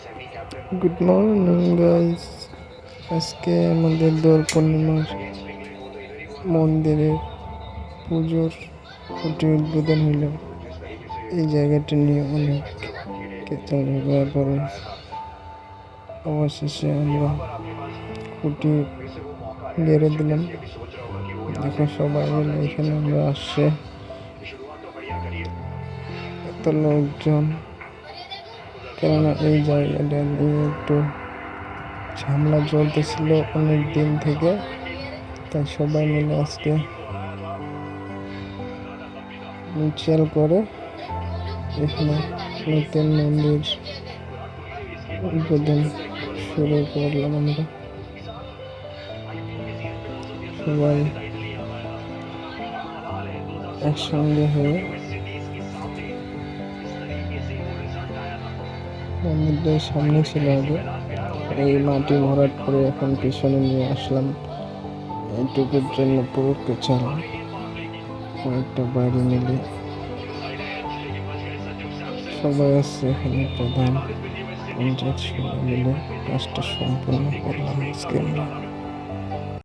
Good morning guys. আজকে আমাদের দোল পূর্ণিমার মন্দিরে পুজোর খুঁটি উদ্বোধন হইল। এই জায়গাটা নিয়ে অনেক কেচালি হওয়ার পরে অবশেষে আমরা খুঁটি গেড়ে দিলাম। দেখো সবাই মিলে এখানে আমরা আসছে, এত লোকজন, কেননা এই জায়গাটা নিয়ে একটু ঝামেলা চলতেছিল অনেক দিন থেকে, তাই সবাই মিলে আজকে মিউচুয়াল করে এখানে নতুন মন্দির উদ্বোধন শুরু করলাম। আমরা সবাই একসঙ্গে হয়ে মন্দিরটার সামনে ছিল আগে, এই মাটি ভরাট করে এখন পিছনে নিয়ে আসলাম। এইটুকুর জন্য পুরো পেছাল কয়েকটা বাড়ি মিলে সবাই আসছে এখানে। প্রধান পঞ্চায়েত সবাই মিলে কাজটা সম্পূর্ণ করলাম আজকে আমরা।